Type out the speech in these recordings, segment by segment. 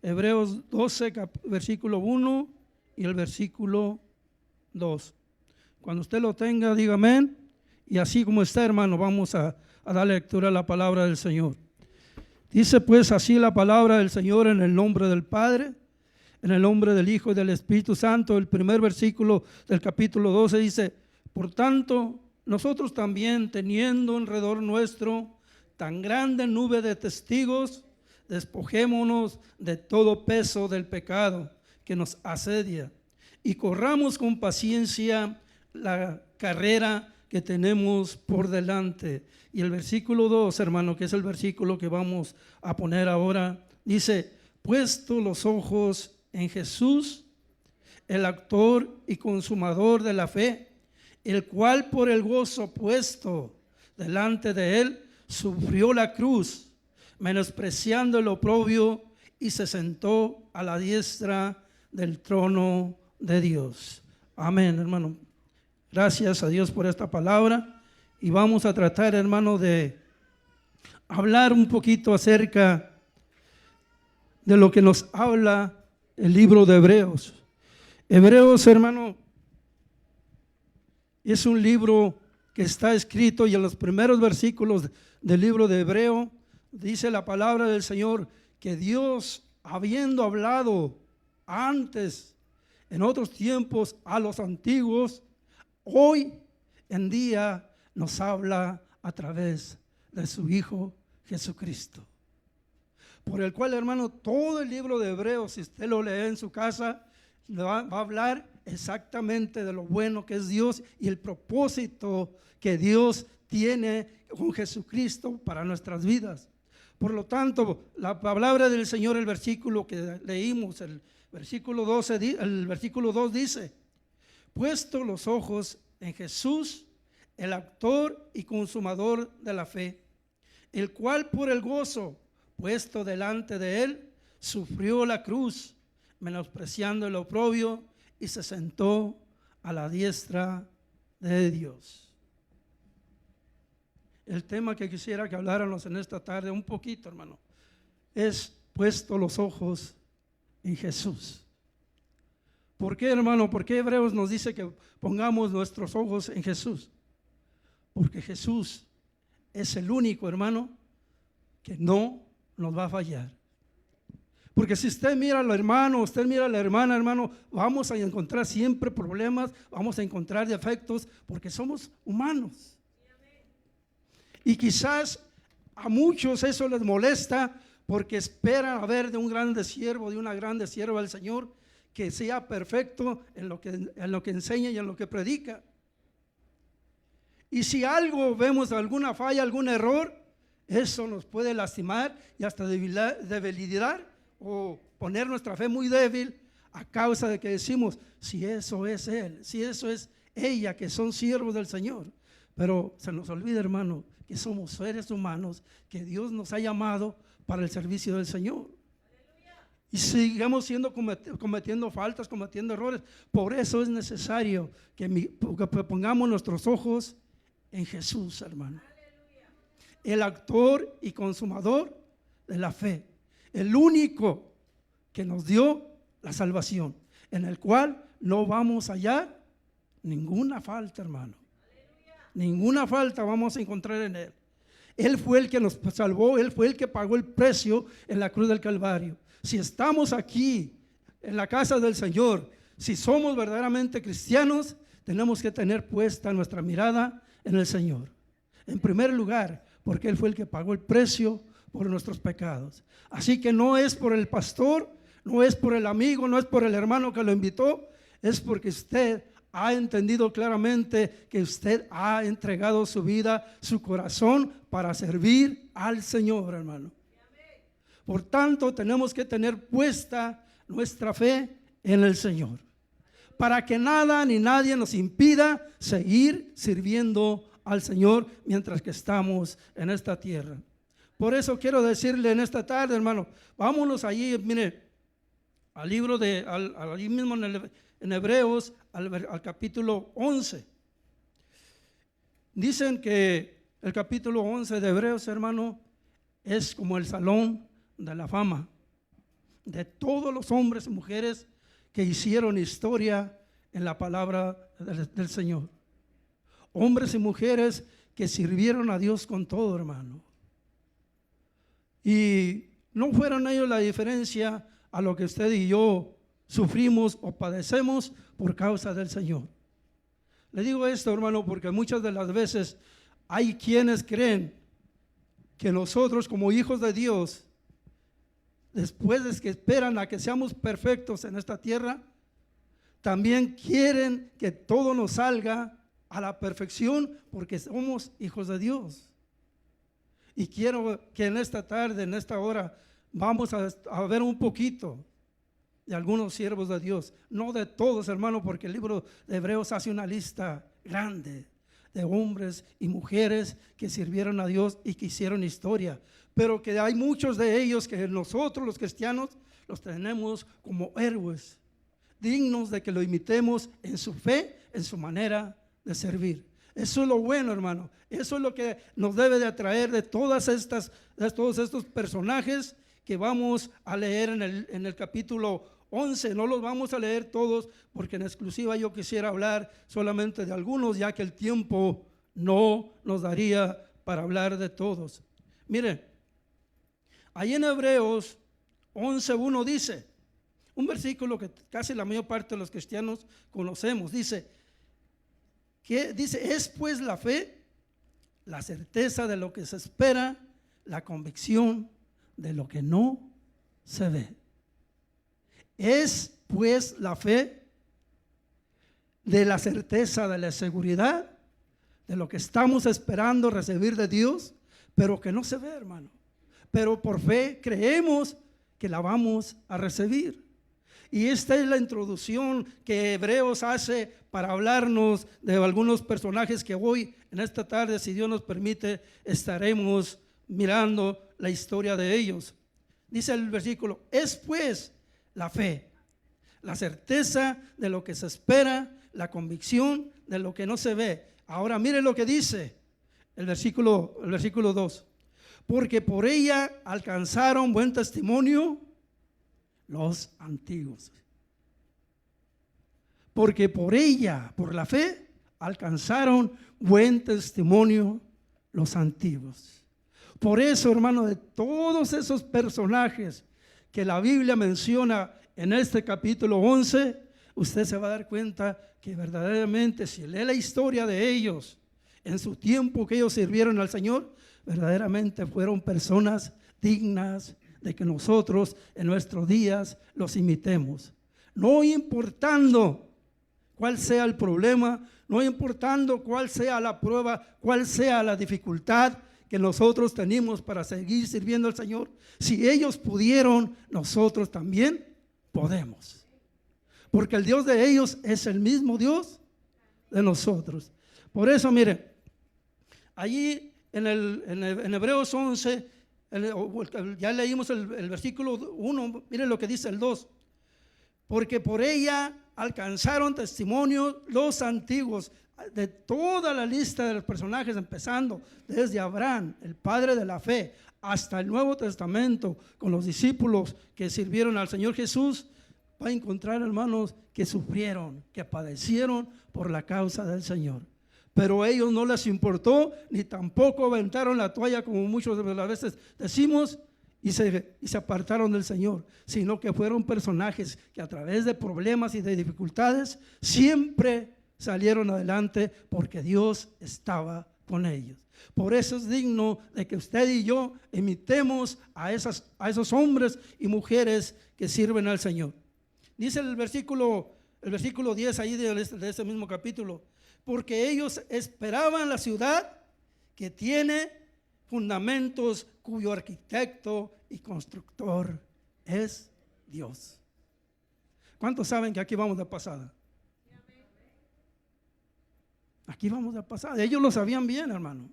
Hebreos 12, versículo 1 y el versículo 2. Cuando usted lo tenga, diga amén. Y así como está, hermano, vamos a dar lectura a la palabra del Señor. Dice pues así la palabra del Señor en el nombre del Padre, en el nombre del Hijo y del Espíritu Santo. El primer versículo del capítulo 12 dice: por tanto, nosotros también, teniendo alrededor nuestro tan grande nube de testigos, despojémonos de todo peso del pecado que nos asedia y corramos con paciencia la carrera que tenemos por delante. Y el versículo 2, hermano, que es el versículo que vamos a poner ahora, dice: puesto los ojos en Jesús, el autor y consumador de la fe, el cual por el gozo puesto delante de él sufrió la cruz, menospreciando el oprobio, y se sentó a la diestra del trono de Dios. Amén, hermano. Gracias a Dios por esta palabra. Y vamos a tratar, hermano, de hablar un poquito acerca de lo que nos habla el libro de Hebreos. Hebreos, hermano, es un libro que está escrito, y en los primeros versículos del libro de Hebreo dice la palabra del Señor que Dios, habiendo hablado antes, en otros tiempos, a los antiguos, hoy en día nos habla a través de su Hijo Jesucristo, por el cual, hermano, todo el libro de Hebreos, si usted lo lee en su casa, va a hablar exactamente de lo bueno que es Dios y el propósito que Dios tiene con Jesucristo para nuestras vidas. Por lo tanto, la palabra del Señor, el versículo que leímos, el versículo 12, el versículo 2 dice: puesto los ojos en Jesús, el autor y consumador de la fe, el cual por el gozo puesto delante de él sufrió la cruz, menospreciando el oprobio, y se sentó a la diestra de Dios. El tema que quisiera que habláramos en esta tarde un poquito, hermano, es puesto los ojos en Jesús. ¿Por qué, hermano? ¿Por qué Hebreos nos dice que pongamos nuestros ojos en Jesús? Porque Jesús es el único, hermano, que no nos va a fallar. Porque si usted mira al hermano, usted mira a la hermana, hermano, vamos a encontrar siempre problemas, vamos a encontrar defectos, porque somos humanos. Y quizás a muchos eso les molesta, porque esperan a ver de un grande siervo, de una grande sierva del Señor, que sea perfecto en lo que enseña y en lo que predica. Y si algo vemos, alguna falla, algún error, eso nos puede lastimar y hasta debilitar o poner nuestra fe muy débil, a causa de que decimos: si eso es él, si eso es ella, que son siervos del Señor. Pero se nos olvida, hermano, que somos seres humanos, que Dios nos ha llamado para el servicio del Señor. Y sigamos cometiendo faltas, cometiendo errores. Por eso es necesario que pongamos nuestros ojos en Jesús, hermano, el autor y consumador de la fe, el único que nos dio la salvación, en el cual no vamos a hallar ninguna falta, hermano. Ninguna falta vamos a encontrar en él. Él fue el que nos salvó, él fue el que pagó el precio en la cruz del Calvario. Si estamos aquí en la casa del Señor, si somos verdaderamente cristianos, tenemos que tener puesta nuestra mirada en el Señor. En primer lugar, porque él fue el que pagó el precio por nuestros pecados. Así que no es por el pastor, no es por el amigo, no es por el hermano que lo invitó, es porque usted ha entendido claramente que usted ha entregado su vida, su corazón, para servir al Señor, hermano. Por tanto, tenemos que tener puesta nuestra fe en el Señor, para que nada ni nadie nos impida seguir sirviendo al Señor mientras que estamos en esta tierra. Por eso quiero decirle en esta tarde, hermano, vámonos allí, mire, al libro allí mismo en Hebreos, al capítulo 11. Dicen que el capítulo 11 de Hebreos, hermano, es como el salón de la fama. de todos los hombres y mujeres que hicieron historia en la palabra del Señor. Hombres y mujeres que sirvieron a Dios con todo, hermano. Y no fueron ellos la diferencia a lo que usted y yo sufrimos o padecemos por causa del Señor. Le digo esto, hermano, porque muchas de las veces hay quienes creen que nosotros como hijos de Dios, después de que esperan a que seamos perfectos en esta tierra, también quieren que todo nos salga a la perfección porque somos hijos de Dios. Y quiero que en esta tarde, en esta hora, vamos a ver un poquito de algunos siervos de Dios, no de todos, hermano, porque el libro de Hebreos hace una lista grande de hombres y mujeres que sirvieron a Dios y que hicieron historia, pero que hay muchos de ellos que nosotros los cristianos los tenemos como héroes, dignos de que lo imitemos en su fe, en su manera de servir. Eso es lo bueno, hermano. Eso es lo que nos debe de atraer de todos estos personajes que vamos a leer en el capítulo 11. No los vamos a leer todos porque en exclusiva yo quisiera hablar solamente de algunos, ya que el tiempo no nos daría para hablar de todos. Mire, ahí en Hebreos 11:1 dice, un versículo que casi la mayor parte de los cristianos conocemos, dice, es pues la fe, la certeza de lo que se espera, la convicción de lo que no se ve. Es pues la fe de la certeza, de la seguridad, de lo que estamos esperando recibir de Dios, pero que no se ve, hermano. Pero por fe creemos que la vamos a recibir. Y esta es la introducción que Hebreos hace para hablarnos de algunos personajes que hoy, en esta tarde, si Dios nos permite, estaremos mirando la historia de ellos. Dice el versículo, es pues la fe, la certeza de lo que se espera, la convicción de lo que no se ve. Ahora mire lo que dice el versículo 2. Porque por ella alcanzaron buen testimonio los antiguos. Porque por ella, por la fe, alcanzaron buen testimonio los antiguos. Por eso, hermano, de todos esos personajes que la Biblia menciona en este capítulo 11, usted se va a dar cuenta que verdaderamente si lee la historia de ellos, en su tiempo que ellos sirvieron al Señor, verdaderamente fueron personas dignas de que nosotros en nuestros días los imitemos. No importando cuál sea el problema, no importando cuál sea la prueba, cuál sea la dificultad que nosotros tenemos para seguir sirviendo al Señor. Si ellos pudieron, nosotros también podemos. Porque el Dios de ellos es el mismo Dios de nosotros. Por eso, mire, allí en Hebreos 11, ya leímos el versículo 1, mire lo que dice el 2. Porque por ella alcanzaron testimonio los antiguos, de toda la lista de los personajes, empezando desde Abraham, el padre de la fe, hasta el Nuevo Testamento, con los discípulos que sirvieron al Señor Jesús, va a encontrar, hermanos, que sufrieron, que padecieron por la causa del Señor. Pero a ellos no les importó, ni tampoco aventaron la toalla, como muchas de las veces decimos, y se apartaron del Señor, sino que fueron personajes que a través de problemas y de dificultades siempre salieron adelante porque Dios estaba con ellos. Por eso es digno de que usted y yo imitemos a esos hombres y mujeres que sirven al Señor. Dice el versículo 10 ahí de ese mismo capítulo, porque ellos esperaban la ciudad que tiene fundamentos, cuyo arquitecto y constructor es Dios. ¿Cuántos saben que aquí vamos de pasada? Aquí vamos de pasada. Ellos lo sabían bien, hermano.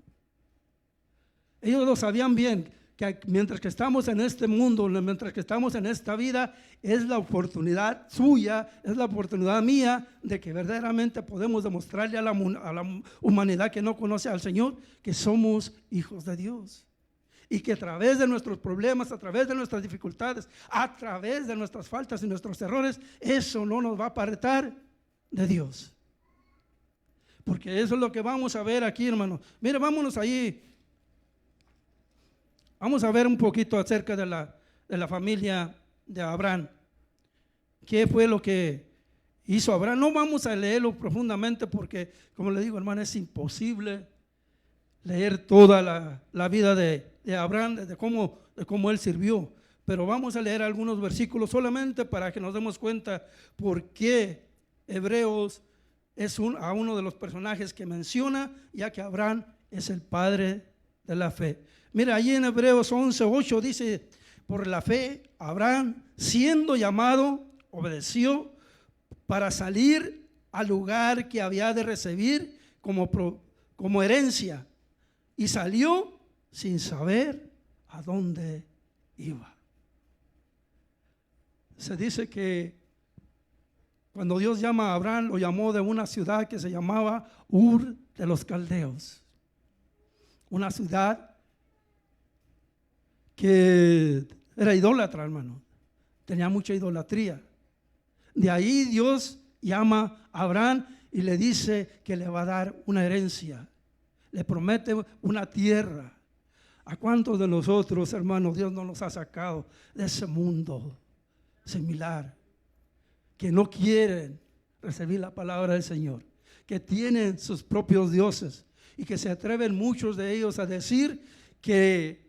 Ellos lo sabían bien, que mientras que estamos en este mundo, mientras que estamos en esta vida, es la oportunidad suya, es la oportunidad mía de que verdaderamente podemos demostrarle a la humanidad que no conoce al Señor que somos hijos de Dios. Y que a través de nuestros problemas, a través de nuestras dificultades, a través de nuestras faltas y nuestros errores, eso no nos va a apartar de Dios. Porque eso es lo que vamos a ver aquí, hermano. Mire, vámonos ahí. Vamos a ver un poquito acerca de la familia de Abraham. ¿Qué fue lo que hizo Abraham? No vamos a leerlo profundamente porque, como le digo, hermano, es imposible leer toda la vida de Abraham, de cómo él sirvió. Pero vamos a leer algunos versículos solamente para que nos demos cuenta por qué Hebreos es a uno de los personajes que menciona, ya que Abraham es el padre de la fe. Mira, allí en Hebreos 11:8 dice: por la fe, Abraham, siendo llamado, obedeció para salir al lugar que había de recibir como herencia, y salió sin saber a dónde iba. Se dice que cuando Dios llama a Abraham, lo llamó de una ciudad que se llamaba Ur de los Caldeos, una ciudad que era idólatra, hermano, tenía mucha idolatría. De ahí Dios llama a Abraham y le dice que le va a dar una herencia, le promete una tierra. ¿A cuántos de nosotros, hermanos, Dios no nos ha sacado de ese mundo similar, que no quieren recibir la palabra del Señor, que tienen sus propios dioses y que se atreven muchos de ellos a decir que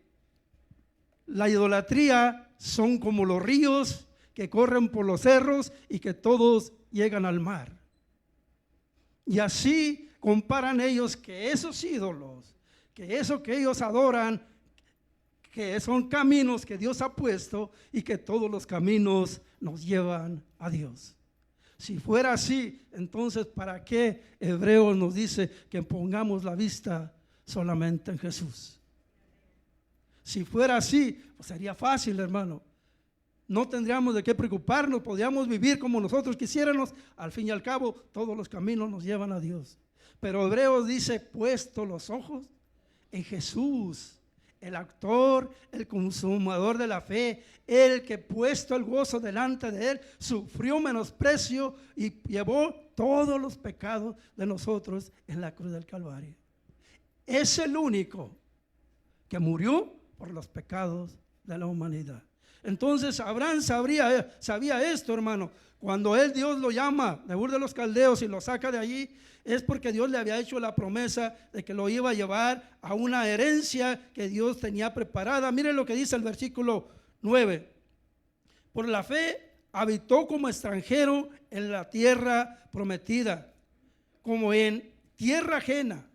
la idolatría son como los ríos que corren por los cerros y que todos llegan al mar? Y así comparan ellos que esos ídolos, que eso que ellos adoran, que son caminos que Dios ha puesto y que todos los caminos nos llevan a Dios. Si fuera así, entonces ¿para qué Hebreos nos dice que pongamos la vista solamente en Jesús? Si fuera así, pues sería fácil, hermano. No tendríamos de qué preocuparnos, podríamos vivir como nosotros quisiéramos. Al fin y al cabo, todos los caminos nos llevan a Dios. Pero Hebreos dice: puesto los ojos en Jesús, el autor, el consumador de la fe, el que puesto el gozo delante de él, sufrió menosprecio y llevó todos los pecados de nosotros en la cruz del Calvario. Es el único que murió por los pecados de la humanidad. Entonces Abraham sabía esto, hermano. Cuando Dios lo llama de Ur de los Caldeos y lo saca de allí, es porque Dios le había hecho la promesa de que lo iba a llevar a una herencia que Dios tenía preparada. Miren lo que dice el versículo 9. Por la fe habitó como extranjero en la tierra prometida, como en tierra ajena,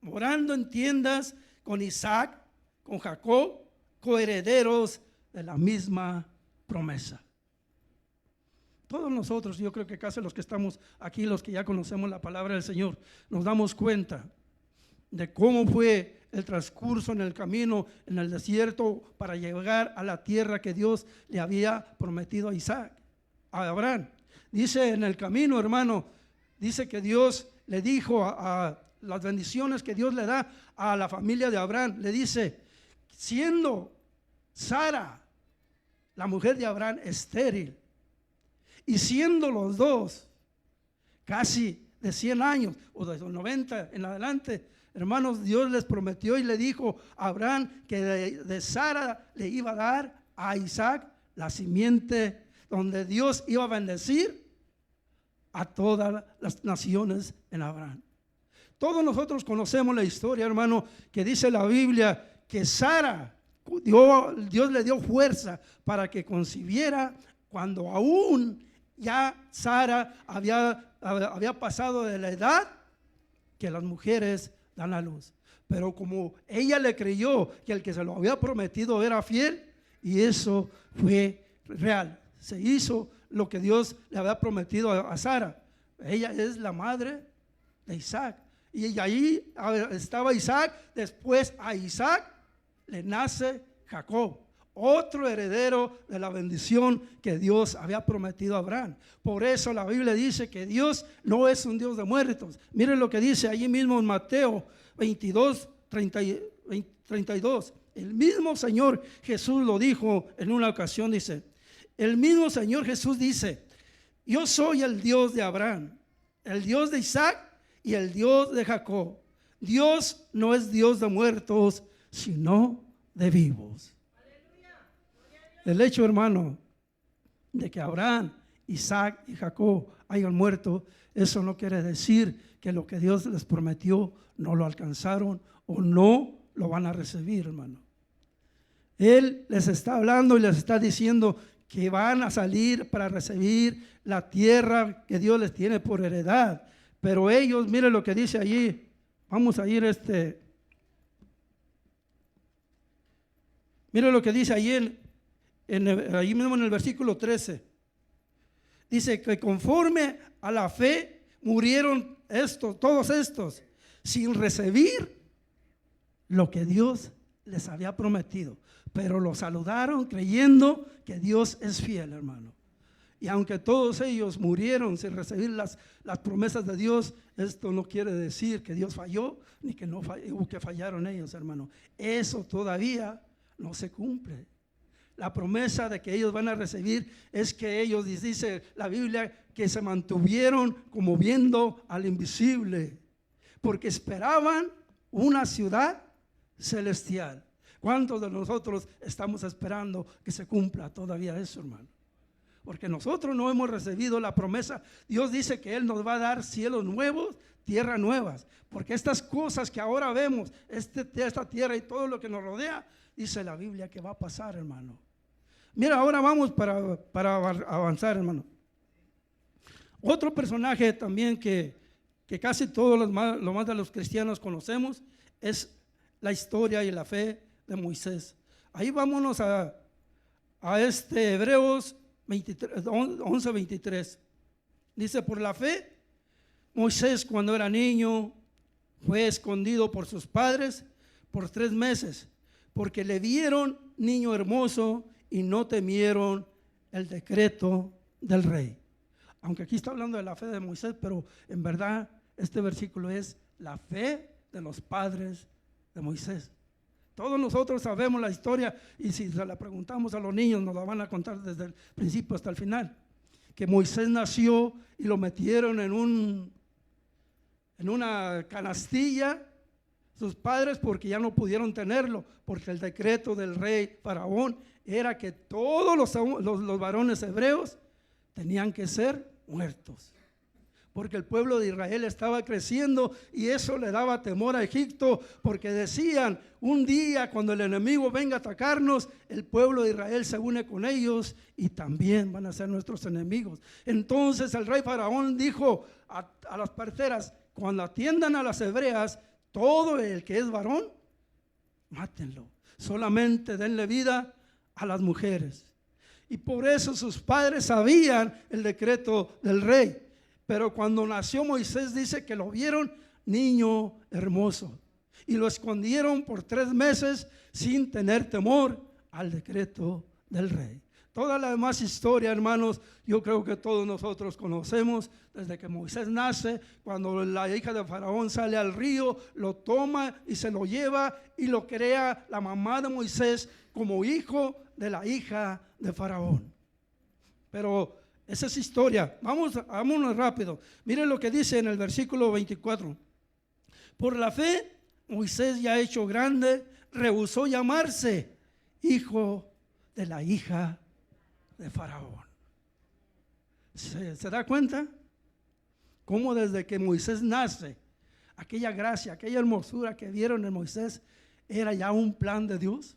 morando en tiendas con Isaac, con Jacob, coherederos de la misma promesa. Todos nosotros, yo creo que casi los que estamos aquí, los que ya conocemos la palabra del Señor, nos damos cuenta de cómo fue el transcurso en el camino, en el desierto, para llegar a la tierra que Dios le había prometido a Isaac, a Abraham. Dice en el camino, hermano, dice que Dios le dijo a las bendiciones que Dios le da a la familia de Abraham. Le dice: siendo Sara, la mujer de Abraham, estéril, y siendo los dos casi de 100 años o de 90 en adelante, hermanos, Dios les prometió y le dijo a Abraham que de Sara le iba a dar a Isaac la simiente donde Dios iba a bendecir a todas las naciones en Abraham. Todos nosotros conocemos la historia, hermano, que dice la Biblia que Sara, Dios le dio fuerza para que concibiera cuando aún ya Sara había pasado de la edad que las mujeres dan a luz. Pero como ella le creyó que el que se lo había prometido era fiel, y eso fue real, se hizo lo que Dios le había prometido a Sara. Ella es la madre de Isaac, y ahí estaba Isaac. Después a Isaac le nace Jacob, otro heredero de la bendición que Dios había prometido a Abraham. Por eso la Biblia dice que Dios no es un Dios de muertos. Miren lo que dice allí mismo en Mateo 22, 32. El mismo Señor Jesús lo dijo en una ocasión, dice, el mismo Señor Jesús dice, yo soy el Dios de Abraham, el Dios de Isaac y el Dios de Jacob. Dios no es Dios de muertos, sino de vivos. El hecho, hermano, de que Abraham, Isaac y Jacob hayan muerto, eso no quiere decir que lo que Dios les prometió no lo alcanzaron o no lo van a recibir, hermano. Él les está hablando y les está diciendo que van a salir para recibir la tierra que Dios les tiene por heredad. Pero ellos, miren lo que dice allí. Vamos a ir miren lo que dice allí ahí mismo en el versículo 13. Dice que conforme a la fe murieron todos estos, sin recibir lo que Dios les había prometido, pero lo saludaron creyendo que Dios es fiel, hermano. Y aunque todos ellos murieron sin recibir las promesas de Dios, esto no quiere decir que Dios falló, ni que no que fallaron ellos, hermano. Eso todavía no se cumple. La promesa de que ellos van a recibir es que ellos, dice la Biblia, que se mantuvieron como viendo al invisible, porque esperaban una ciudad celestial. ¿Cuántos de nosotros estamos esperando que se cumpla todavía eso, hermano? Porque nosotros no hemos recibido la promesa. Dios dice que Él nos va a dar cielos nuevos, tierras nuevas. Porque estas cosas que ahora vemos, esta tierra y todo lo que nos rodea, dice la Biblia que va a pasar, hermano. Mira, ahora vamos para avanzar, hermano. Otro personaje también que casi todos los más de los cristianos conocemos es la historia y la fe de Moisés. Ahí vámonos a Hebreos 11:23. Dice, por la fe, Moisés cuando era niño fue escondido por sus padres por 3 meses, porque le vieron niño hermoso y no temieron el decreto del rey. Aunque aquí está hablando de la fe de Moisés, pero en verdad este versículo es la fe de los padres de Moisés. Todos nosotros sabemos la historia y si se la preguntamos a los niños nos la van a contar desde el principio hasta el final. Que Moisés nació y lo metieron en una canastilla sus padres porque ya no pudieron tenerlo, porque el decreto del rey Faraón era que todos los varones hebreos tenían que ser muertos. Porque el pueblo de Israel estaba creciendo y eso le daba temor a Egipto, porque decían, un día cuando el enemigo venga a atacarnos, el pueblo de Israel se une con ellos y también van a ser nuestros enemigos. Entonces el rey Faraón dijo a las parteras, cuando atiendan a las hebreas, todo el que es varón, mátenlo. Solamente denle vida a las mujeres. Y por eso sus padres sabían el decreto del rey. Pero cuando nació Moisés dice que lo vieron niño hermoso y lo escondieron por 3 meses sin tener temor al decreto del rey. Toda la demás historia, hermanos, yo creo que todos nosotros conocemos desde que Moisés nace, cuando la hija de Faraón sale al río, lo toma y se lo lleva y lo crea la mamá de Moisés como hijo de la hija de Faraón. Pero esa es historia. Vámonos rápido. Miren lo que dice en el versículo 24. Por la fe, Moisés ya hecho grande, rehusó llamarse hijo de la hija de Faraón. ¿Se da cuenta? Cómo desde que Moisés nace, aquella gracia, aquella hermosura que vieron en Moisés, era ya un plan de Dios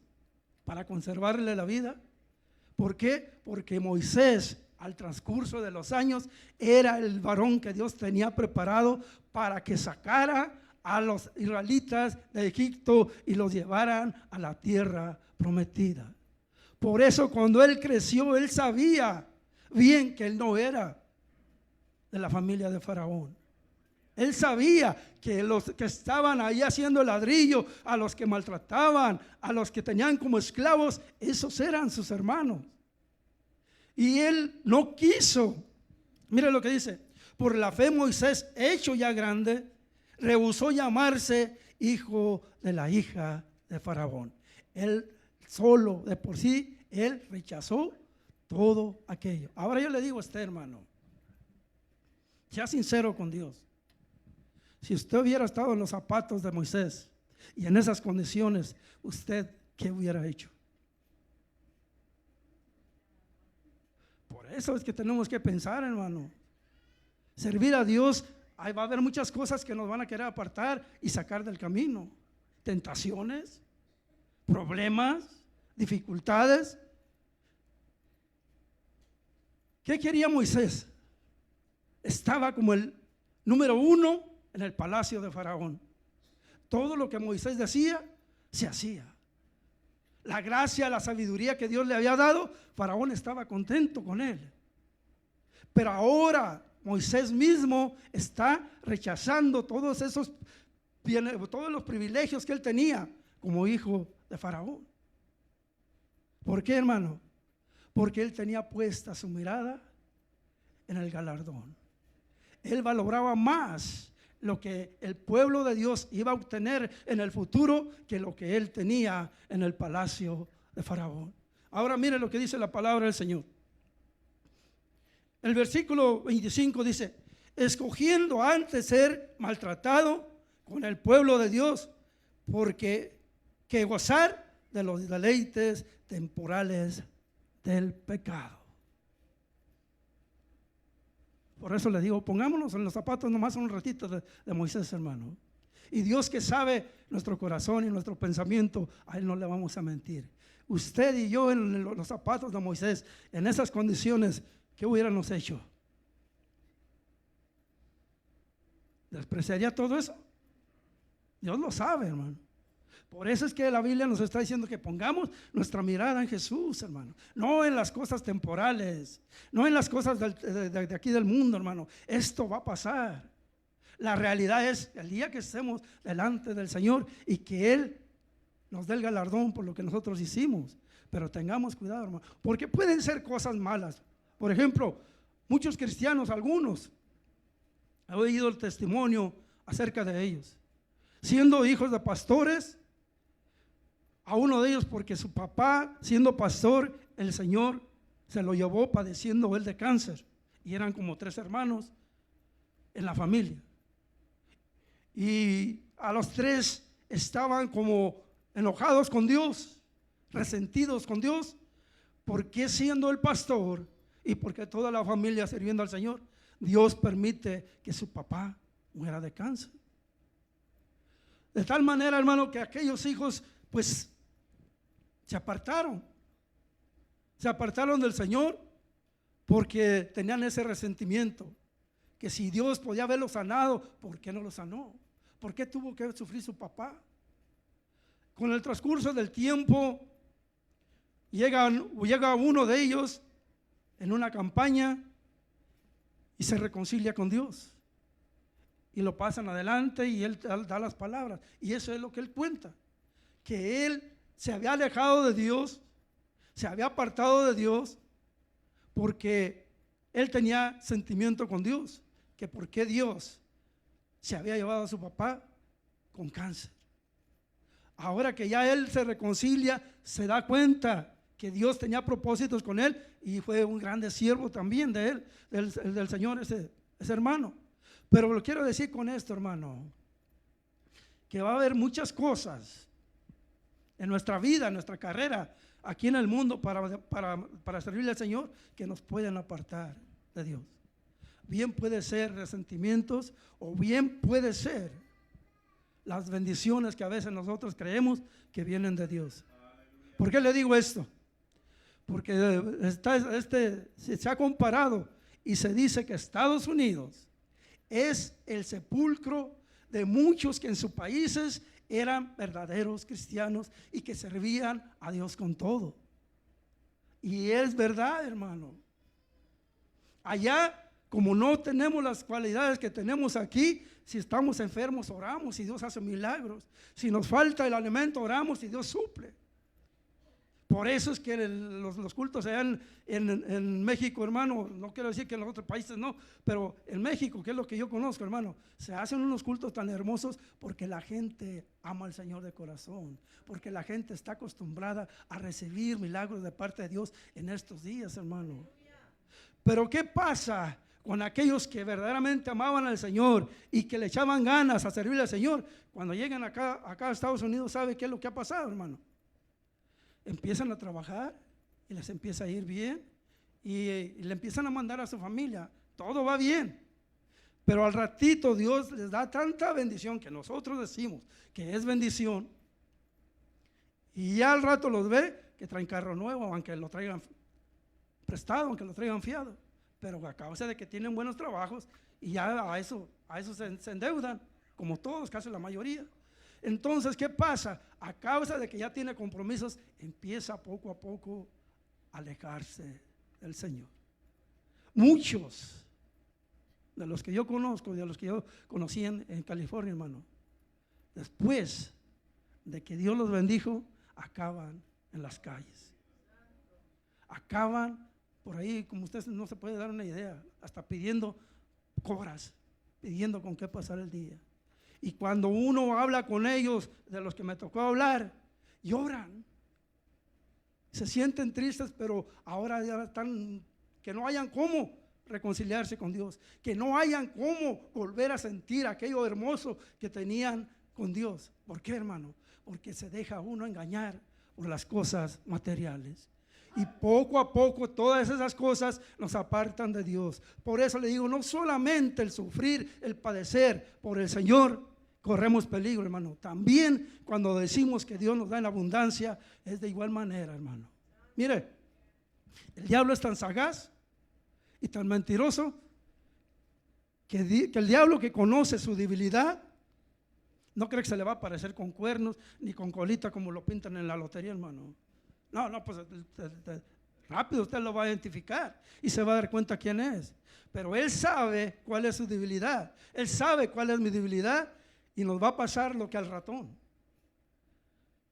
para conservarle la vida. ¿Por qué? Porque Moisés, al transcurso de los años, era el varón que Dios tenía preparado para que sacara a los israelitas de Egipto y los llevaran a la tierra prometida. Por eso cuando él creció, él sabía bien que él no era de la familia de Faraón. Él sabía que los que estaban ahí haciendo ladrillo, a los que maltrataban, a los que tenían como esclavos, esos eran sus hermanos. Y él no quiso. Mire lo que dice. Por la fe Moisés, hecho ya grande, rehusó llamarse hijo de la hija de Faraón. Él solo, de por sí, él rechazó todo aquello. Ahora yo le digo a usted, hermano, sea sincero con Dios. Si usted hubiera estado en los zapatos de Moisés y en esas condiciones, ¿usted qué hubiera hecho? Por eso es que tenemos que pensar, hermano. Servir a Dios, ahí va a haber muchas cosas que nos van a querer apartar y sacar del camino. Tentaciones, problemas, dificultades. ¿Qué quería Moisés? Estaba como el número 1 en el palacio de Faraón. Todo lo que Moisés decía, se hacía. La gracia, la sabiduría que Dios le había dado, Faraón estaba contento con él. Pero ahora Moisés mismo está rechazando todos los privilegios que él tenía como hijo de Faraón. ¿Por qué, hermano? Porque él tenía puesta su mirada en el galardón. Él valoraba más lo que el pueblo de Dios iba a obtener en el futuro que lo que él tenía en el palacio de Faraón. Ahora mire lo que dice la palabra del Señor. El versículo 25 dice: escogiendo antes ser maltratado con el pueblo de Dios, porque que gozar de los deleites temporales del pecado. Por eso le digo, pongámonos en los zapatos nomás un ratito de Moisés, hermano. Y Dios, que sabe nuestro corazón y nuestro pensamiento, a Él no le vamos a mentir. Usted y yo en los zapatos de Moisés, en esas condiciones, ¿qué hubiéramos hecho? ¿Despreciaría todo eso? Dios lo sabe, hermano. Por eso es que la Biblia nos está diciendo que pongamos nuestra mirada en Jesús, hermano. No en las cosas temporales, no en las cosas de aquí del mundo, hermano. Esto va a pasar. La realidad es el día que estemos delante del Señor y que Él nos dé el galardón por lo que nosotros hicimos. Pero tengamos cuidado, hermano, porque pueden ser cosas malas. Por ejemplo, muchos cristianos, algunos, he oído el testimonio acerca de ellos, siendo hijos de pastores. A uno de ellos, porque su papá, siendo pastor, el Señor se lo llevó padeciendo él de cáncer. Y eran como 3 hermanos en la familia. Y a los 3 estaban como enojados con Dios, resentidos con Dios, porque siendo el pastor y porque toda la familia sirviendo al Señor, Dios permite que su papá muera de cáncer. De tal manera, hermano, que aquellos hijos pues se apartaron del Señor porque tenían ese resentimiento, que si Dios podía haberlo sanado, ¿por qué no lo sanó? ¿Por qué tuvo que sufrir su papá? Con el transcurso del tiempo llega uno de ellos en una campaña y se reconcilia con Dios y lo pasan adelante y él da las palabras, y eso es lo que él cuenta, que él se había alejado de Dios, se había apartado de Dios porque él tenía sentimiento con Dios, que por qué Dios se había llevado a su papá con cáncer. Ahora que ya él se reconcilia, se da cuenta que Dios tenía propósitos con él y fue un grande siervo también de él, del Señor, ese hermano. Pero lo quiero decir con esto, hermano, que va a haber muchas cosas en nuestra vida, en nuestra carrera, aquí en el mundo para servirle al Señor, que nos pueden apartar de Dios. Bien puede ser resentimientos o bien puede ser las bendiciones que a veces nosotros creemos que vienen de Dios. ¿Por qué le digo esto? Porque se ha comparado y se dice que Estados Unidos es el sepulcro de muchos que en sus países eran verdaderos cristianos y que servían a Dios con todo. Y es verdad, hermano. Allá, como no tenemos las cualidades que tenemos aquí, si estamos enfermos oramos y Dios hace milagros. Si nos falta el alimento oramos y Dios suple. Por eso es que los cultos allá en México, hermano, no quiero decir que en los otros países no, pero en México, que es lo que yo conozco, hermano, se hacen unos cultos tan hermosos porque la gente ama al Señor de corazón, porque la gente está acostumbrada a recibir milagros de parte de Dios en estos días, hermano. Pero ¿qué pasa con aquellos que verdaderamente amaban al Señor y que le echaban ganas a servir al Señor? Cuando llegan acá a Estados Unidos, ¿sabe qué es lo que ha pasado, hermano? Empiezan a trabajar y les empieza a ir bien y le empiezan a mandar a su familia, todo va bien, pero al ratito Dios les da tanta bendición que nosotros decimos que es bendición, y ya al rato los ve que traen carro nuevo, aunque lo traigan prestado, aunque lo traigan fiado, pero a causa de que tienen buenos trabajos y ya a eso se endeudan, como todos, casi la mayoría. Entonces, ¿qué pasa? A causa de que ya tiene compromisos, empieza poco a poco a alejarse del Señor. Muchos de los que yo conozco, de los que yo conocí en California, hermano, después de que Dios los bendijo, acaban en las calles. Acaban por ahí, como usted no se puede dar una idea, hasta pidiendo cobras, pidiendo con qué pasar el día. Y cuando uno habla con ellos, de los que me tocó hablar, lloran, se sienten tristes, pero ahora ya están, que no hayan cómo reconciliarse con Dios, que no hayan cómo volver a sentir aquello hermoso que tenían con Dios. ¿Por qué, hermano? Porque se deja uno engañar por las cosas materiales. Y poco a poco todas esas cosas nos apartan de Dios. Por eso le digo, no solamente el sufrir, el padecer por el Señor, corremos peligro, hermano. También cuando decimos que Dios nos da en abundancia, es de igual manera, hermano. Mire, el diablo es tan sagaz y tan mentiroso que el diablo, que conoce su debilidad, no cree que se le va a aparecer con cuernos ni con colita como lo pintan en la lotería, hermano. No, pues rápido usted lo va a identificar y se va a dar cuenta quién es. Pero él sabe cuál es su debilidad. Él sabe cuál es mi debilidad y nos va a pasar lo que al ratón.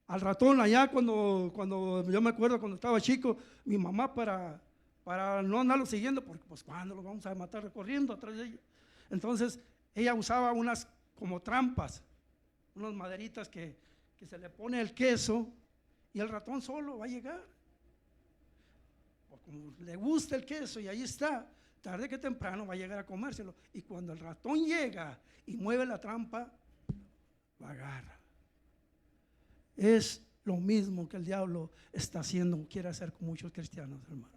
Al ratón allá cuando yo me acuerdo cuando estaba chico, mi mamá para no andarlo siguiendo, porque pues cuando lo vamos a matar corriendo atrás de ella. Entonces ella usaba unas como trampas, unas maderitas que se le pone el queso. Y el ratón solo va a llegar, o como le gusta el queso y ahí está, tarde que temprano va a llegar a comérselo. Y cuando el ratón llega y mueve la trampa, lo agarra. Es lo mismo que el diablo está haciendo, quiere hacer con muchos cristianos, hermano.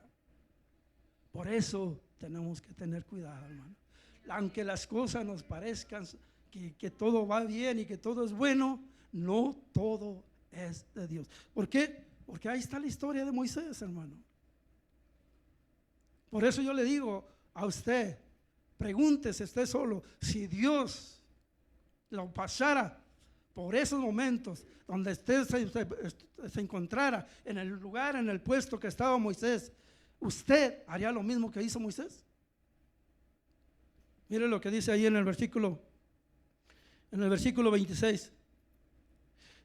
Por eso tenemos que tener cuidado, hermano. Aunque las cosas nos parezcan que todo va bien y que todo es bueno, no todo es de Dios. ¿Por qué? Porque ahí está la historia de Moisés, hermano. Por eso yo le digo a usted, pregúntese usted solo, si Dios lo pasara por esos momentos donde usted se encontrara en el lugar, en el puesto que estaba Moisés, ¿usted haría lo mismo que hizo Moisés? Mire lo que dice ahí en el versículo 26.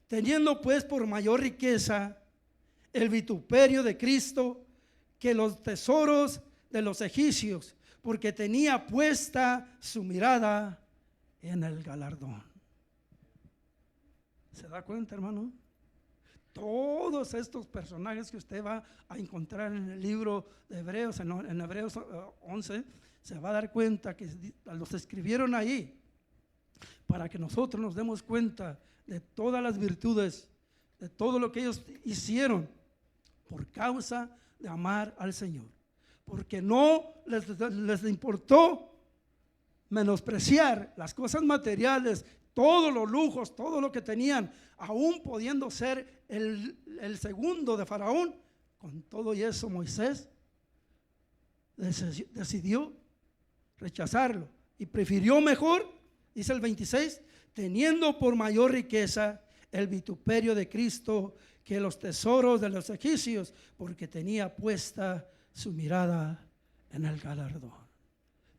Teniendo pues por mayor riqueza el vituperio de Cristo que los tesoros de los egipcios, porque tenía puesta su mirada en el galardón. ¿Se da cuenta, hermano? Todos estos personajes que usted va a encontrar en el libro de Hebreos, en Hebreos 11, se va a dar cuenta que los escribieron ahí para que nosotros nos demos cuenta de todas las virtudes, de todo lo que ellos hicieron por causa de amar al Señor, porque no les importó menospreciar las cosas materiales, todos los lujos, todo lo que tenían, aún pudiendo ser el segundo de Faraón. Con todo y eso Moisés decidió rechazarlo y prefirió mejor, dice el 26, teniendo por mayor riqueza el vituperio de Cristo que los tesoros de los egipcios, porque tenía puesta su mirada en el galardón.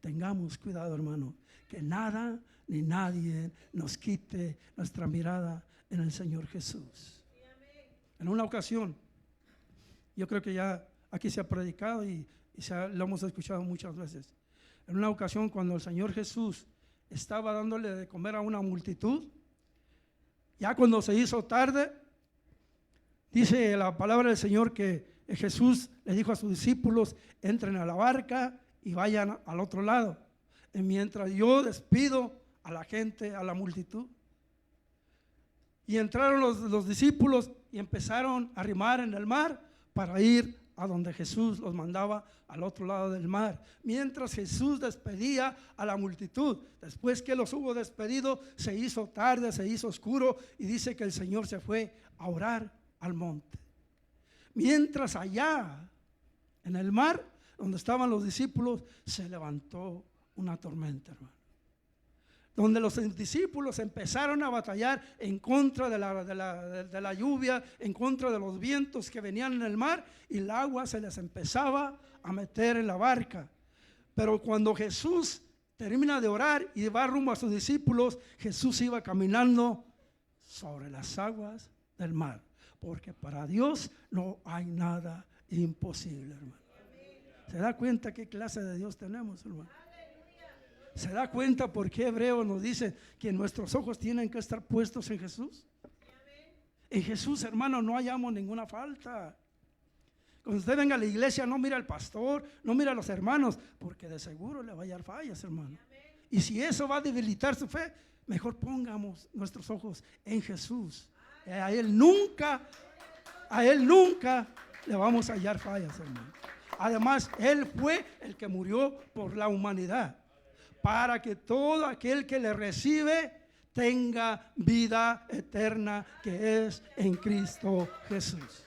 Tengamos cuidado, hermano, que nada ni nadie nos quite nuestra mirada en el Señor Jesús. En una ocasión Yo creo que ya aquí se ha predicado y lo hemos escuchado muchas veces. En una ocasión, cuando el Señor Jesús estaba dándole de comer a una multitud, ya cuando se hizo tarde, dice la palabra del Señor que Jesús le dijo a sus discípulos: entren a la barca y vayan al otro lado, y mientras yo despido a la gente, a la multitud. Y entraron los discípulos y empezaron a remar en el mar para ir a donde Jesús los mandaba, al otro lado del mar. Mientras Jesús despedía a la multitud, después que los hubo despedido, se hizo tarde, se hizo oscuro, y dice que el Señor se fue a orar al monte. Mientras allá en el mar donde estaban los discípulos, se levantó una tormenta, hermano, donde los discípulos empezaron a batallar en contra de la lluvia, en contra de los vientos que venían en el mar, y el agua se les empezaba a meter en la barca. Pero cuando Jesús termina de orar y va rumbo a sus discípulos, Jesús iba caminando sobre las aguas del mar, porque para Dios no hay nada imposible, hermano. ¿Se da cuenta qué clase de Dios tenemos, hermano? ¿Se da cuenta por qué Hebreo nos dice que nuestros ojos tienen que estar puestos en Jesús? En Jesús, hermano, no hallamos ninguna falta. Cuando usted venga a la iglesia, no mira al pastor, no mira a los hermanos, porque de seguro le va a hallar fallas, hermano. Y si eso va a debilitar su fe, mejor pongamos nuestros ojos en Jesús. A Él nunca le vamos a hallar fallas, hermano. Además, Él fue el que murió por la humanidad, para que todo aquel que le recibe tenga vida eterna, que es en Cristo Jesús.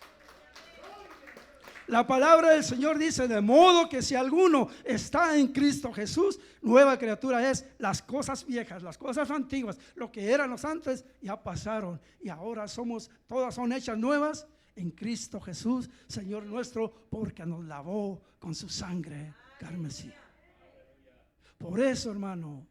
La palabra del Señor dice: de modo que si alguno está en Cristo Jesús, nueva criatura es. Las cosas viejas, las cosas antiguas, lo que eran los antes, ya pasaron, y ahora todas son hechas nuevas en Cristo Jesús, Señor nuestro, porque nos lavó con su sangre carmesí. Por eso, hermano,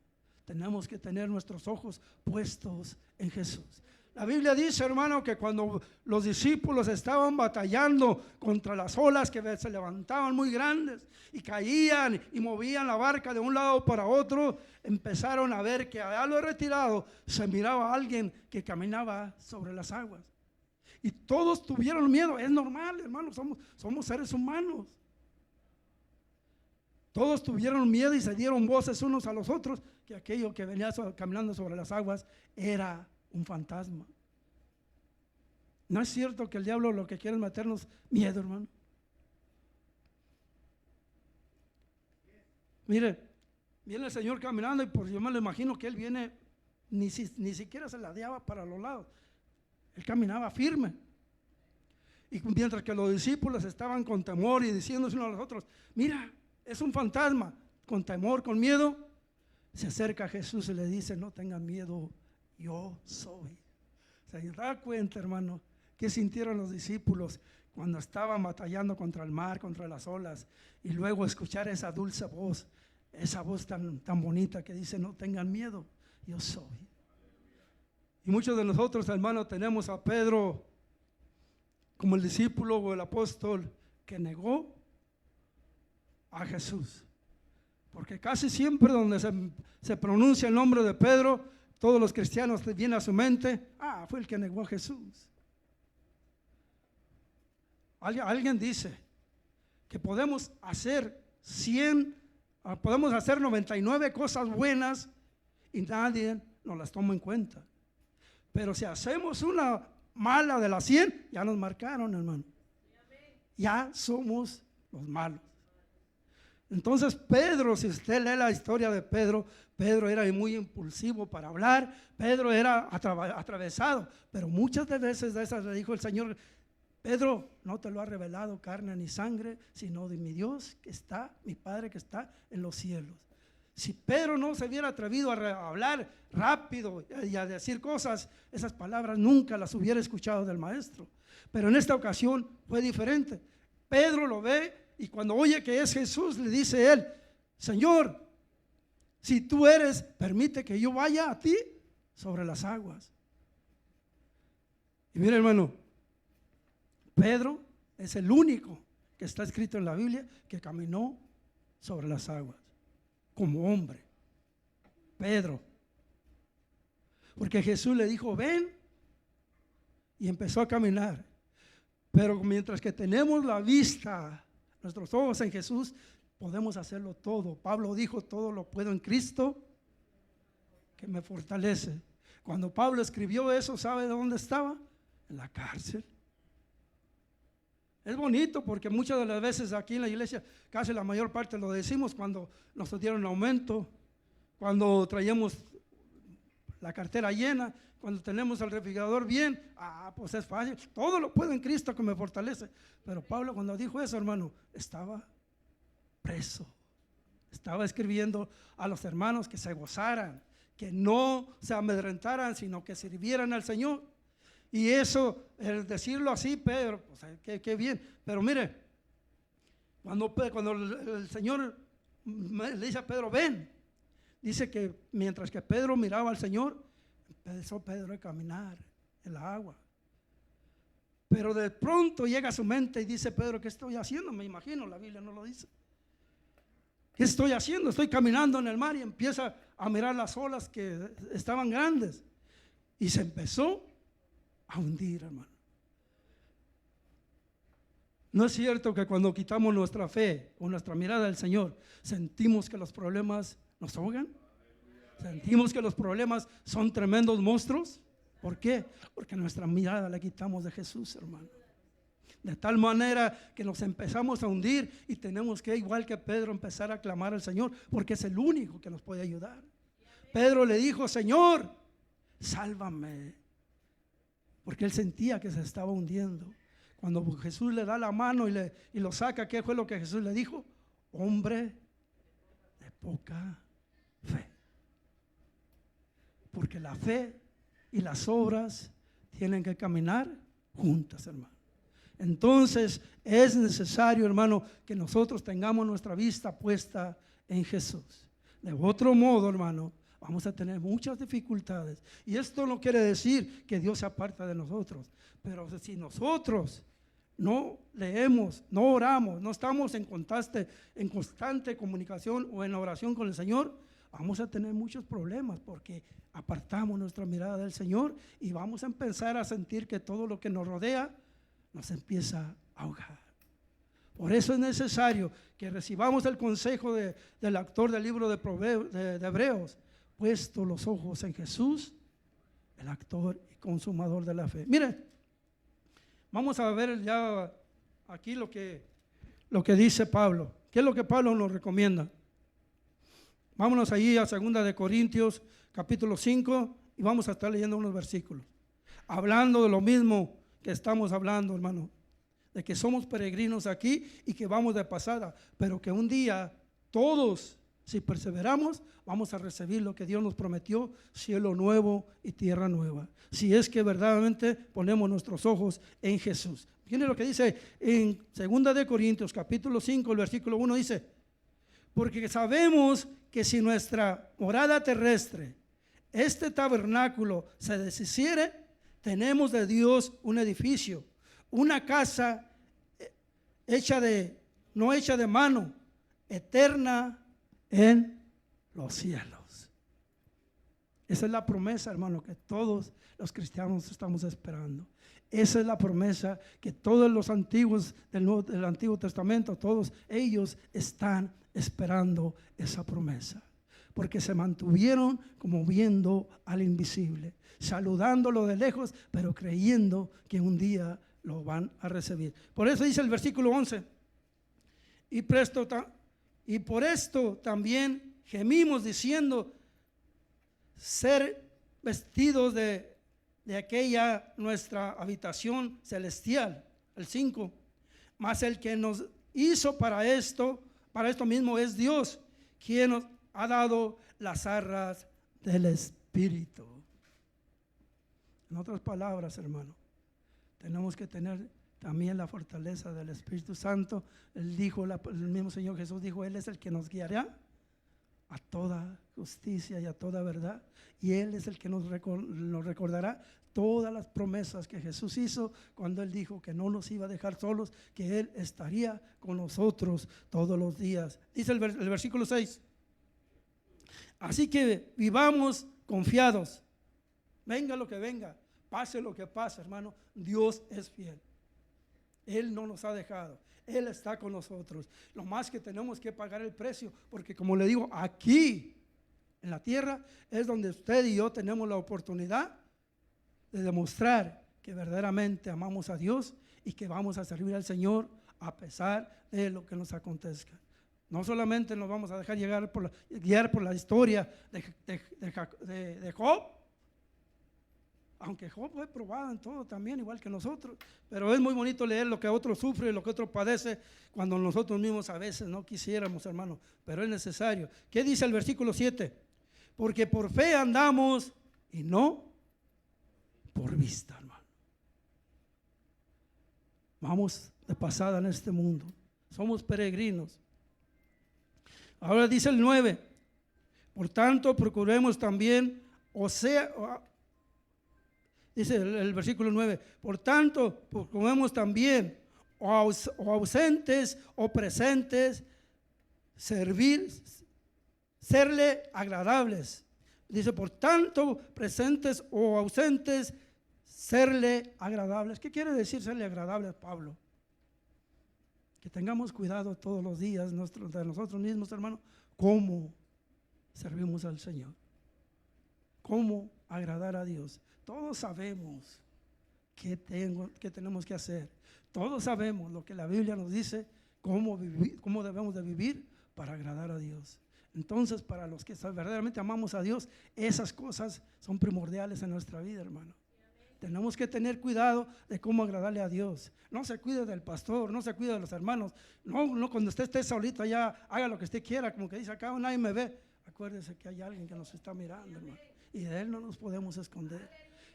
tenemos que tener nuestros ojos puestos en Jesús. La Biblia dice, hermano, que cuando los discípulos estaban batallando contra las olas que se levantaban muy grandes y caían y movían la barca de un lado para otro, empezaron a ver que allá a lo retirado se miraba a alguien que caminaba sobre las aguas. Y todos tuvieron miedo. Es normal, hermano, somos seres humanos. Todos tuvieron miedo y se dieron voces unos a los otros que aquello que venía caminando sobre las aguas era un fantasma. ¿No es cierto que el diablo lo que quiere es meternos miedo, hermano? Mire, viene el Señor caminando y pues yo me lo imagino que Él viene, ni siquiera se ladeaba para los lados. Él caminaba firme. Y mientras que los discípulos estaban con temor y diciéndose unos a los otros: mira, es un fantasma, con temor, con miedo, se acerca a Jesús y le dice: no tengan miedo, yo soy. ¿Se da cuenta, hermano, qué sintieron los discípulos cuando estaban batallando contra el mar, contra las olas, y luego escuchar esa dulce voz, esa voz tan bonita que dice: no tengan miedo, yo soy? Y muchos de nosotros, hermano, tenemos a Pedro como el discípulo o el apóstol que negó a Jesús, porque casi siempre donde se pronuncia el nombre de Pedro, todos los cristianos vienen a su mente: fue el que negó a Jesús. Alguien dice que podemos hacer 99 cosas buenas y nadie nos las toma en cuenta, pero si hacemos una mala de las 100, ya nos marcaron, hermano. Ya somos los malos. Entonces Pedro, si usted lee la historia de Pedro, Pedro era muy impulsivo para hablar, Pedro era atravesado, pero muchas de veces de esas le dijo el Señor: Pedro, no te lo ha revelado carne ni sangre, sino de mi Dios que está, mi Padre que está en los cielos. Si Pedro no se hubiera atrevido a hablar rápido y a decir cosas, esas palabras nunca las hubiera escuchado del maestro. Pero en esta ocasión fue diferente. Pedro lo ve y cuando oye que es Jesús, le dice él: Señor, si tú eres, permite que yo vaya a ti sobre las aguas. Y mira, hermano, Pedro Es el único que está escrito en la Biblia que caminó sobre las aguas como hombre. Pedro. Porque Jesús le dijo, ven, y empezó a caminar. Pero mientras que tenemos la vista, nuestros ojos en Jesús, podemos hacerlo todo. Pablo dijo, todo lo puedo en Cristo que me fortalece. Cuando Pablo escribió eso, ¿sabe dónde estaba? En la cárcel. Es bonito porque muchas de las veces aquí en la iglesia, casi la mayor parte lo decimos cuando nos dieron aumento, cuando traíamos la cartera llena, cuando tenemos el refrigerador bien, pues es fácil, todo lo puedo en Cristo que me fortalece. Pero Pablo cuando dijo eso, hermano, estaba preso, estaba escribiendo a los hermanos que se gozaran, que no se amedrentaran, sino que sirvieran al Señor. Y eso, el decirlo así, Pedro, pues qué bien. Pero mire, cuando el Señor le dice a Pedro, ven, dice que mientras que Pedro miraba al Señor, empezó Pedro a caminar en la agua. Pero de pronto llega a su mente y dice Pedro, ¿qué estoy haciendo? Me imagino, la Biblia no lo dice. ¿Qué estoy haciendo? Estoy caminando en el mar, y empieza a mirar las olas que estaban grandes. Y se empezó a hundir, hermano. ¿No es cierto que cuando quitamos nuestra fe o nuestra mirada del Señor, sentimos que los problemas nos ahogan? Sentimos que los problemas son tremendos monstruos. ¿Por qué? Porque nuestra mirada la quitamos de Jesús, hermano. De tal manera que nos empezamos a hundir y tenemos que, igual que Pedro, empezar a clamar al Señor, porque es el único que nos puede ayudar. Pedro le dijo, Señor, sálvame, porque él sentía que se estaba hundiendo. Cuando Jesús le da la mano y lo saca, ¿qué fue lo que Jesús le dijo? Hombre de poca fe. Porque la fe y las obras tienen que caminar juntas, hermano. Entonces es necesario, hermano, que nosotros tengamos nuestra vista puesta en Jesús. De otro modo, hermano, vamos a tener muchas dificultades. Y esto no quiere decir que Dios se aparta de nosotros. Pero si nosotros no leemos, no oramos, no estamos en constante comunicación o en oración con el Señor, vamos a tener muchos problemas porque apartamos nuestra mirada del Señor y vamos a empezar a sentir que todo lo que nos rodea nos empieza a ahogar. Por eso es necesario que recibamos el consejo del autor del libro de Hebreos, puesto los ojos en Jesús, el autor y consumador de la fe. Mire, vamos a ver ya aquí lo que dice Pablo. ¿Qué es lo que Pablo nos recomienda? Vámonos allí a 2 de Corintios capítulo 5 y vamos a estar leyendo unos versículos. Hablando de lo mismo que estamos hablando, hermano, de que somos peregrinos aquí y que vamos de pasada, pero que un día todos, si perseveramos, vamos a recibir lo que Dios nos prometió, cielo nuevo y tierra nueva, si es que verdaderamente ponemos nuestros ojos en Jesús. Miren lo que dice en 2 de Corintios capítulo 5, el versículo 1 dice, porque sabemos que si nuestra morada terrestre, este tabernáculo, se deshiciere, tenemos de Dios un edificio, una casa no hecha de mano, eterna en los cielos. Esa es la promesa, hermano, que todos los cristianos estamos esperando. Esa es la promesa que todos los antiguos del Antiguo Testamento, todos ellos están esperando esa promesa. Porque se mantuvieron como viendo al invisible, saludándolo de lejos, pero creyendo que un día lo van a recibir. Por eso dice el versículo 11, y por esto también gemimos diciendo, ser vestidos de aquella nuestra habitación celestial. El 5, mas el que nos hizo para esto mismo es Dios, quien nos ha dado las arras del Espíritu. En otras palabras, hermano, tenemos que tener también la fortaleza del Espíritu Santo. Él dijo, el mismo Señor Jesús dijo, Él es el que nos guiará a toda justicia y a toda verdad, y Él es el que nos recordará todas las promesas que Jesús hizo cuando Él dijo que no nos iba a dejar solos, que Él estaría con nosotros todos los días. Dice el versículo 6. Así que vivamos confiados, venga lo que venga, pase lo que pase, hermano, Dios es fiel. Él no nos ha dejado, Él está con nosotros. Lo más que tenemos que pagar el precio, porque como le digo, aquí en la tierra es donde usted y yo tenemos la oportunidad de demostrar que verdaderamente amamos a Dios y que vamos a servir al Señor a pesar de lo que nos acontezca. No solamente nos vamos a dejar guiar por la historia de Job, aunque Job fue probado en todo también, igual que nosotros, pero es muy bonito leer lo que otro sufre y lo que otro padece cuando nosotros mismos a veces no quisiéramos, hermano, pero es necesario. ¿Qué dice el versículo 7? Porque por fe andamos y no por vista, hermano. Vamos de pasada en este mundo, somos peregrinos. Ahora dice el 9, por tanto procuremos también, dice el versículo 9, por tanto procuremos también, o ausentes o presentes, serle agradables. Dice, por tanto, presentes o ausentes, serle agradables. ¿Qué quiere decir serle agradables, Pablo? Que tengamos cuidado todos los días de nosotros mismos, hermano, cómo servimos al Señor, cómo agradar a Dios. Todos sabemos qué tenemos que hacer. Todos sabemos lo que la Biblia nos dice, cómo debemos de vivir para agradar a Dios. Entonces, para los que verdaderamente amamos a Dios, esas cosas son primordiales en nuestra vida, hermano. Tenemos que tener cuidado de cómo agradarle a Dios. No se cuide del pastor, no se cuide de los hermanos. No cuando usted esté solito allá, haga lo que usted quiera, como que dice acá, nadie me ve. Acuérdese que hay alguien que nos está mirando, hermano, y de Él no nos podemos esconder.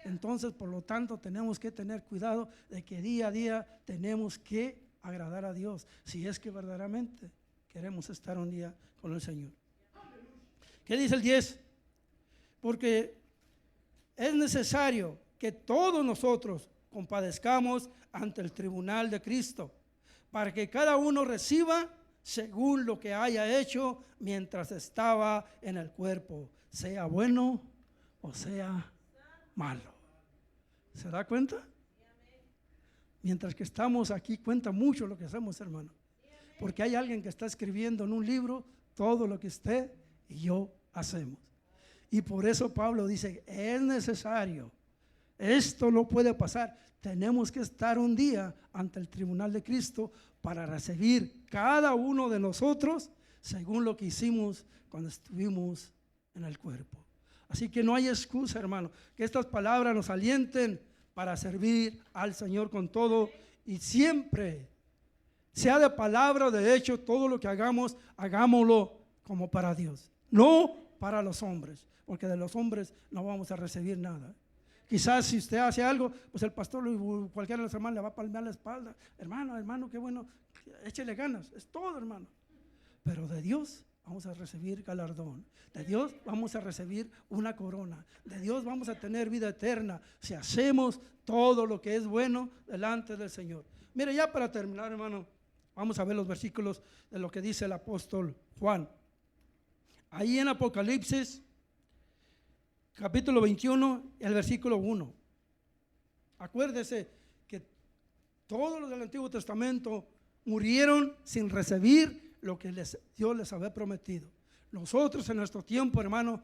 Entonces, por lo tanto, tenemos que tener cuidado de que día a día tenemos que agradar a Dios, si es que verdaderamente queremos estar un día con el Señor. ¿Qué dice el 10? Porque es necesario que todos nosotros compadezcamos ante el tribunal de Cristo, para que cada uno reciba según lo que haya hecho mientras estaba en el cuerpo, sea bueno o sea malo. ¿Se da cuenta? Mientras que estamos aquí cuenta mucho lo que hacemos, hermano, porque hay alguien que está escribiendo en un libro todo lo que usted y yo hacemos. Y por eso Pablo dice, es necesario, esto no puede pasar, tenemos que estar un día ante el tribunal de Cristo para recibir cada uno de nosotros según lo que hicimos cuando estuvimos en el cuerpo. Así que no hay excusa, hermano, que estas palabras nos alienten para servir al Señor con todo y siempre, sea de palabra o de hecho, todo lo que hagamos, hagámoslo como para Dios, no para los hombres, porque de los hombres no vamos a recibir nada. Quizás si usted hace algo, pues el pastor o cualquiera de los hermanos le va a palmear la espalda. Hermano, qué bueno, échele ganas, es todo, hermano. Pero de Dios vamos a recibir galardón, de Dios vamos a recibir una corona, de Dios vamos a tener vida eterna si hacemos todo lo que es bueno delante del Señor. Mire, ya para terminar, hermano, vamos a ver los versículos de lo que dice el apóstol Juan. Ahí en Apocalipsis, capítulo 21, el versículo 1. Acuérdese que todos los del Antiguo Testamento murieron sin recibir lo que Dios les había prometido. Nosotros en nuestro tiempo, hermano,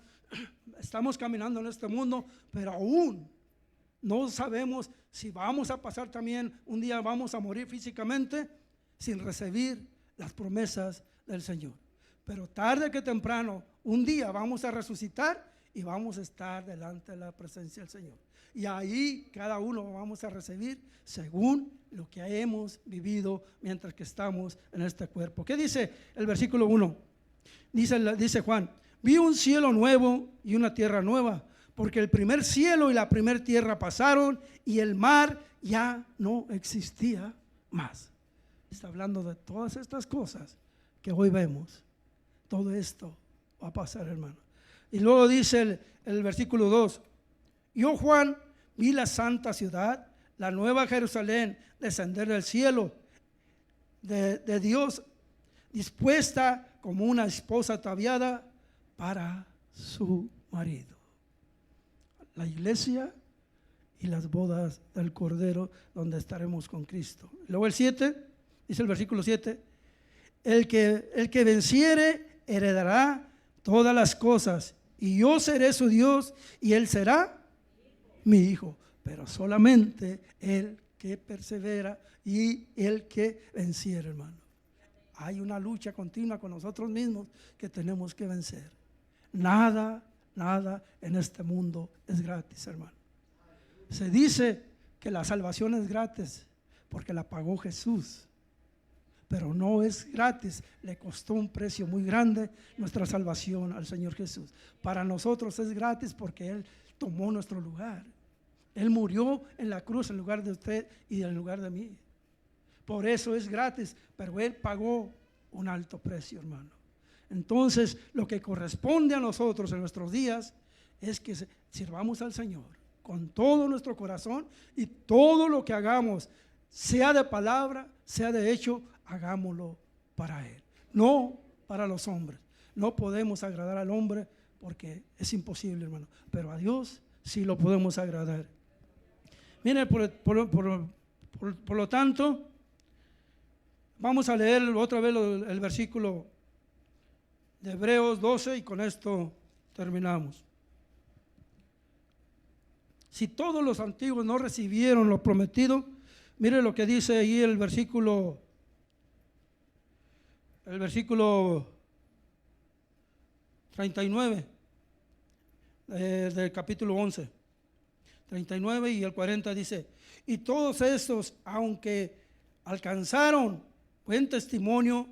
estamos caminando en este mundo, pero aún no sabemos si vamos a pasar también, un día vamos a morir físicamente sin recibir las promesas del Señor. Pero tarde que temprano, un día vamos a resucitar y vamos a estar delante de la presencia del Señor. Y ahí cada uno vamos a recibir según lo que hemos vivido mientras que estamos en este cuerpo. ¿Qué dice el versículo 1? Dice Juan, vi un cielo nuevo y una tierra nueva, porque el primer cielo y la primera tierra pasaron y el mar ya no existía más. Está hablando de todas estas cosas que hoy vemos. Todo esto va a pasar, hermano. Y luego dice el versículo 2, yo Juan vi la santa ciudad, la nueva Jerusalén, descender del cielo de Dios, dispuesta como una esposa ataviada para su marido. La iglesia y las bodas del Cordero, donde estaremos con Cristo. Luego el 7, dice el versículo 7, el que venciere heredará todas las cosas, y yo seré su Dios, y él será mi hijo. Pero solamente el que persevera y el que venciere, hermano. Hay una lucha continua con nosotros mismos que tenemos que vencer. Nada en este mundo es gratis, hermano. Se dice que la salvación es gratis porque la pagó Jesús, pero no es gratis, le costó un precio muy grande nuestra salvación al Señor Jesús. Para nosotros es gratis porque Él tomó nuestro lugar. Él murió en la cruz en lugar de usted y en lugar de mí. Por eso es gratis, pero Él pagó un alto precio, hermano. Entonces, lo que corresponde a nosotros en nuestros días es que sirvamos al Señor con todo nuestro corazón, y todo lo que hagamos, sea de palabra, sea de hecho, hagámoslo para Él, no para los hombres. No podemos agradar al hombre porque es imposible, hermano, pero a Dios sí lo podemos agradar. Miren, por lo tanto, vamos a leer otra vez el versículo de Hebreos 12 y con esto terminamos. Si todos los antiguos no recibieron lo prometido, mire lo que dice ahí el versículo 39 del capítulo 11. 39 y el 40 dice: y todos estos, aunque alcanzaron buen testimonio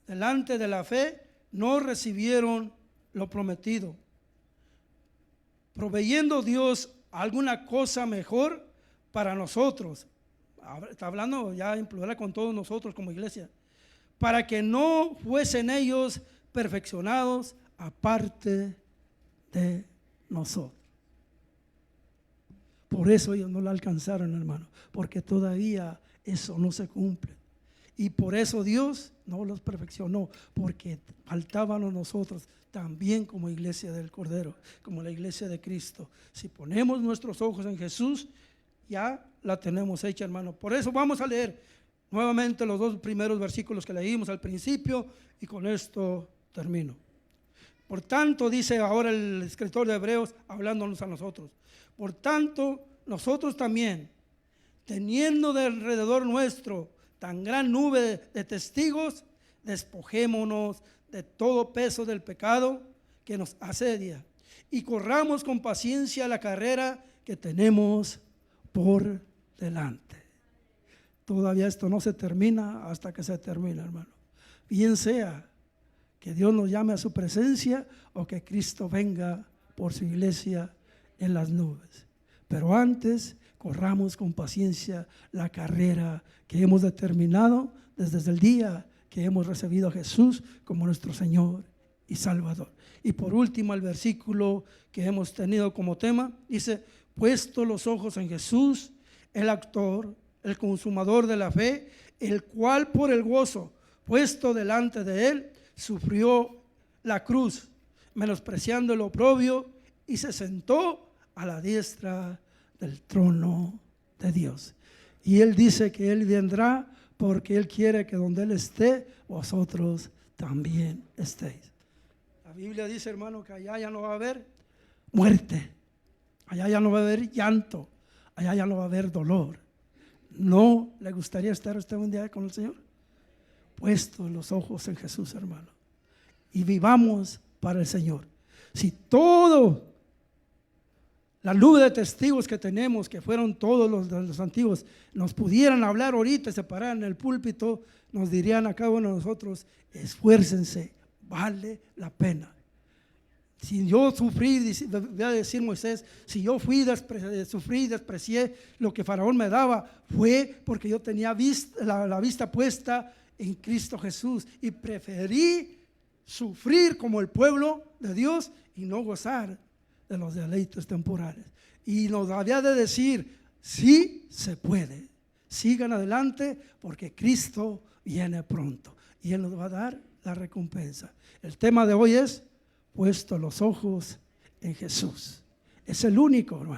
delante de la fe, no recibieron lo prometido, proveyendo Dios alguna cosa mejor para nosotros. Está hablando ya en plural con todos nosotros como iglesia, para que no fuesen ellos perfeccionados aparte de nosotros. Por eso ellos no la alcanzaron, hermano, porque todavía eso no se cumple. Y por eso Dios no los perfeccionó, porque faltábamos nosotros también como iglesia del Cordero, como la iglesia de Cristo. Si ponemos nuestros ojos en Jesús, ya la tenemos hecha, hermano. Por eso vamos a leer nuevamente los dos primeros versículos que leímos al principio, y con esto termino. Por tanto, dice ahora el escritor de Hebreos, hablándonos a nosotros: por tanto, nosotros también, teniendo de alrededor nuestro tan gran nube de testigos, despojémonos de todo peso del pecado que nos asedia, y corramos con paciencia la carrera que tenemos por delante. Todavía esto no se termina hasta que se termine, hermano. Bien sea que Dios nos llame a su presencia o que Cristo venga por su iglesia en las nubes. Pero antes, corramos con paciencia la carrera que hemos determinado desde el día que hemos recibido a Jesús como nuestro Señor y Salvador. Y por último, el versículo que hemos tenido como tema dice: puesto los ojos en Jesús, el autor, el consumador de la fe, el cual por el gozo puesto delante de él sufrió la cruz, menospreciando el oprobio, y se sentó a la diestra del trono de Dios. Y él dice que él vendrá porque él quiere que donde él esté, vosotros también estéis. La Biblia dice, hermano, que allá ya no va a haber muerte, allá ya no va a haber llanto, allá ya no va a haber dolor. ¿No le gustaría estar usted un día con el Señor? Puestos los ojos en Jesús, hermano, y vivamos para el Señor. Si todo la nube de testigos que tenemos, que fueron todos los antiguos, nos pudieran hablar ahorita, se pararan en el púlpito, nos dirían a cada uno de nosotros: esfuércense, vale la pena. Si yo sufrí, voy a decir Moisés, si yo sufrí y desprecié lo que Faraón me daba, fue porque yo tenía la vista puesta en Cristo Jesús, y preferí sufrir como el pueblo de Dios y no gozar de los deleites temporales. Y nos había de decir, sí se puede. Sigan adelante porque Cristo viene pronto. Y Él nos va a dar la recompensa. El tema de hoy es puesto los ojos en Jesús. Es el único, hermano.